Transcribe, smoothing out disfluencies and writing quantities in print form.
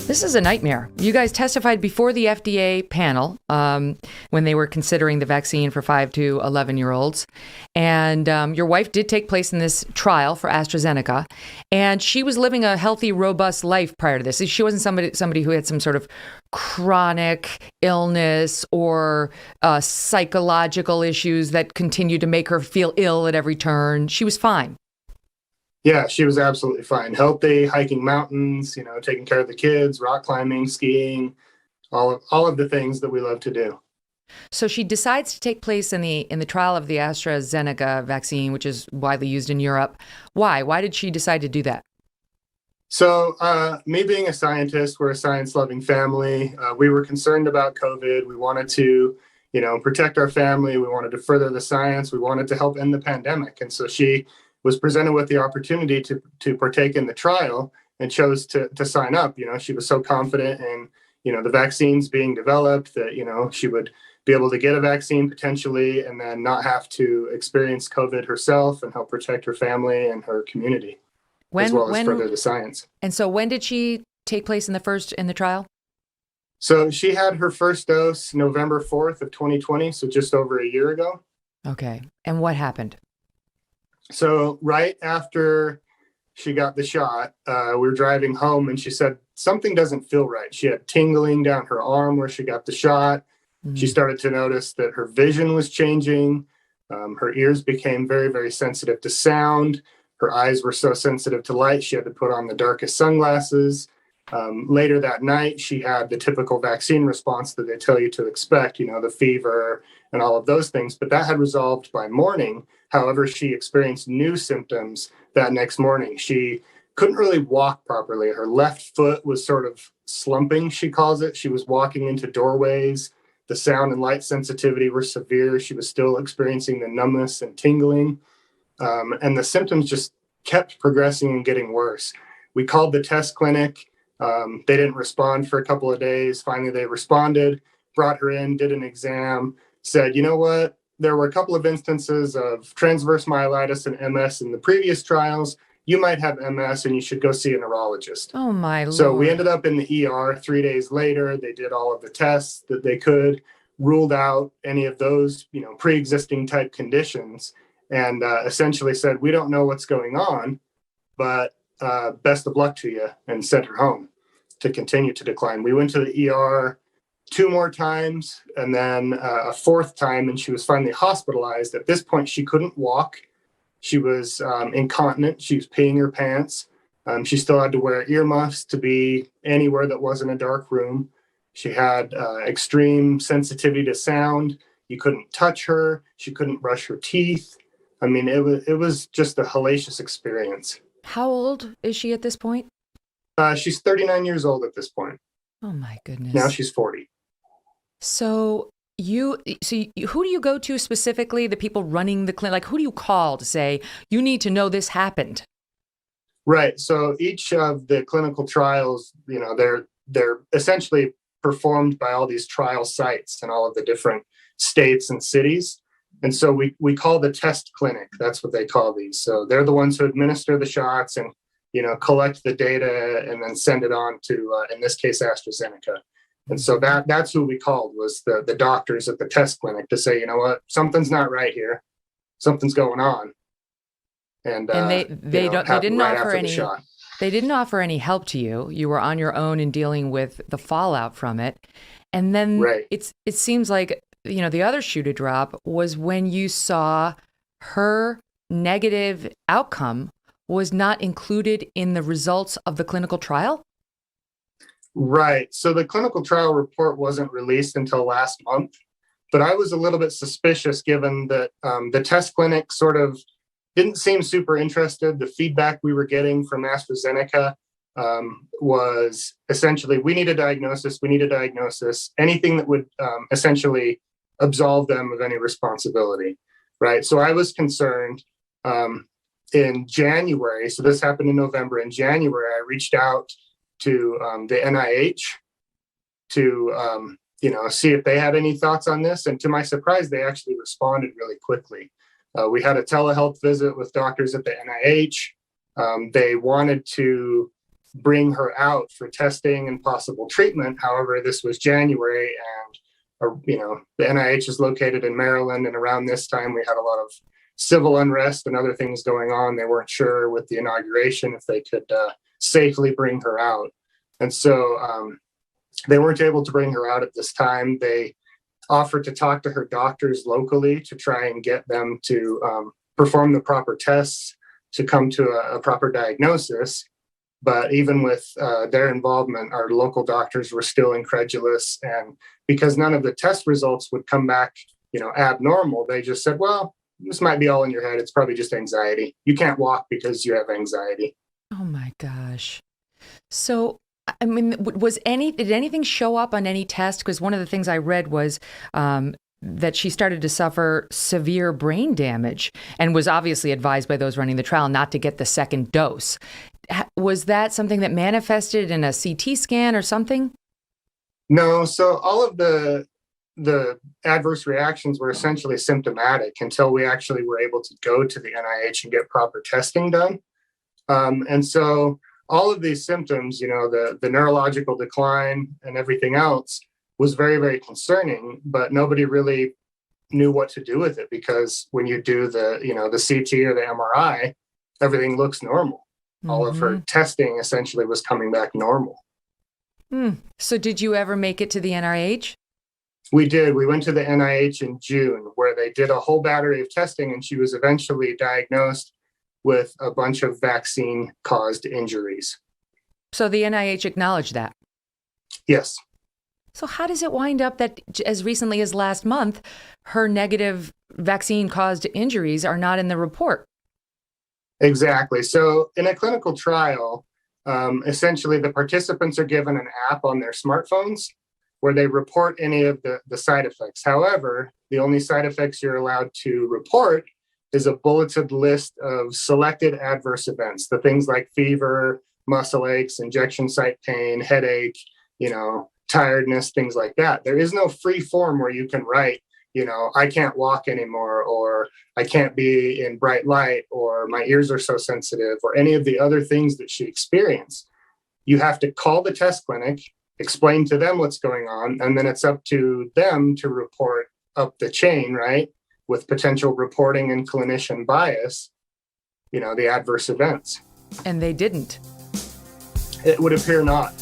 This is a nightmare. You guys testified before the FDA panel when they were considering the vaccine for 5 to 11-year-olds. And your wife did take place in this trial for AstraZeneca. And she was living a healthy, robust life prior to this. She wasn't somebody who had some sort of chronic illness or psychological issues that continued to make her feel ill at every turn. She was fine. Yeah, she was absolutely fine. Healthy, hiking mountains, taking care of the kids, rock climbing, skiing, all of the things that we love to do. So she decides to take place in the trial of the AstraZeneca vaccine, which is widely used in Europe. Why? Why did she decide to do that? So me being a scientist, we're a science-loving family. We were concerned about COVID. We wanted to, protect our family. We wanted to further the science. We wanted to help end the pandemic. And so she was presented with the opportunity to partake in the trial and chose to sign up. She was so confident in, the vaccines being developed that, she would be able to get a vaccine potentially and then not have to experience COVID herself and help protect her family and her community, as well as further the science. And so when did she take place in the trial? So she had her first dose November 4th of 2020, so just over a year ago. Okay. And what happened? So right after she got the shot, we were driving home and she said, something doesn't feel right. She had tingling down her arm where she got the shot. Mm-hmm. She started to notice that her vision was changing. Her ears became very, very sensitive to sound. Her eyes were so sensitive to light, she had to put on the darkest sunglasses. Later that night, she had the typical vaccine response that they tell you to expect, the fever and all of those things. But that had resolved by morning. However, she experienced new symptoms that next morning. She couldn't really walk properly. Her left foot was sort of slumping, she calls it. She was walking into doorways. The sound and light sensitivity were severe. She was still experiencing the numbness and tingling. And the symptoms just kept progressing and getting worse. We called the test clinic. They didn't respond for a couple of days. Finally, they responded, brought her in, did an exam, said, you know what? There were a couple of instances of transverse myelitis and MS in the previous trials. You might have MS and you should go see a neurologist. Oh, my Lord. So we ended up in the ER 3 days later. They did all of the tests that they could, ruled out any of those, pre-existing type conditions, and essentially said, we don't know what's going on, but best of luck to you, and sent her home to continue to decline. We went to the ER 2 more times and then a 4th time, and she was finally hospitalized. At this point, she couldn't walk. She was incontinent. She was peeing her pants. She still had to wear earmuffs to be anywhere that wasn't a dark room. She had extreme sensitivity to sound. You couldn't touch her. She couldn't brush her teeth. I mean, it was just a hellacious experience. How old is she at this point? She's 39 years old at this point. Oh, my goodness. Now she's 40. So who do you go to specifically? The people running the clinic? Like, who do you call to say, you need to know this happened? Right. So each of the clinical trials, they're essentially performed by all these trial sites in all of the different states and cities. And so we call the test clinic. That's what they call these. So they're the ones who administer the shots and, collect the data and then send it on to, in this case, AstraZeneca. And so that's who we called, was the doctors at the test clinic, to say, you know what, something's not right here. Something's going on. And they didn't offer any shot. They didn't offer any help to you. You were on your own in dealing with the fallout from it. And then it seems like, the other shoe to drop was when you saw her negative outcome was not included in the results of the clinical trial? Right. So the clinical trial report wasn't released until last month, but I was a little bit suspicious given that the test clinic sort of didn't seem super interested. The feedback we were getting from AstraZeneca was essentially, we need a diagnosis. Anything that would essentially absolve them of any responsibility, right? So I was concerned in January. So this happened in November. In January, I reached out to the NIH to, see if they had any thoughts on this. And to my surprise, they actually responded really quickly. We had a telehealth visit with doctors at the NIH. They wanted to bring her out for testing and possible treatment. However, this was January, and the NIH is located in Maryland, and around this time we had a lot of civil unrest and other things going on. They weren't sure with the inauguration if they could safely bring her out. And so they weren't able to bring her out at this time. They offered to talk to her doctors locally to try and get them to perform the proper tests to come to a proper diagnosis. But even with their involvement, our local doctors were still incredulous. And because none of the test results would come back, abnormal, they just said, well, this might be all in your head. It's probably just anxiety. You can't walk because you have anxiety. Oh my gosh. So, I mean, did anything show up on any test? Because one of the things I read was that she started to suffer severe brain damage and was obviously advised by those running the trial not to get the second dose. Was that something that manifested in a CT scan or something? No. So all of the adverse reactions were essentially symptomatic until we actually were able to go to the NIH and get proper testing done. And so all of these symptoms, the neurological decline and everything else was very, very concerning, but nobody really knew what to do with it, because when you do the CT or the MRI, everything looks normal. Mm-hmm. All of her testing essentially was coming back normal. So did you ever make it to the NIH? We did. We went to the NIH in June, where they did a whole battery of testing, and she was eventually diagnosed with a bunch of vaccine-caused injuries. So the NIH acknowledged that? Yes. So how does it wind up that as recently as last month, her negative vaccine-caused injuries are not in the report? Exactly. So in a clinical trial, essentially the participants are given an app on their smartphones where they report any of the side effects. However, the only side effects you're allowed to report is a bulleted list of selected adverse events, the things like fever, muscle aches, injection site pain, headache, tiredness, things like that. There is no free form where you can write, I can't walk anymore, or I can't be in bright light, or my ears are so sensitive, or any of the other things that she experienced. You have to call the test clinic, explain to them what's going on, and then it's up to them to report up the chain, right? With potential reporting and clinician bias, the adverse events. And they didn't. It would appear not.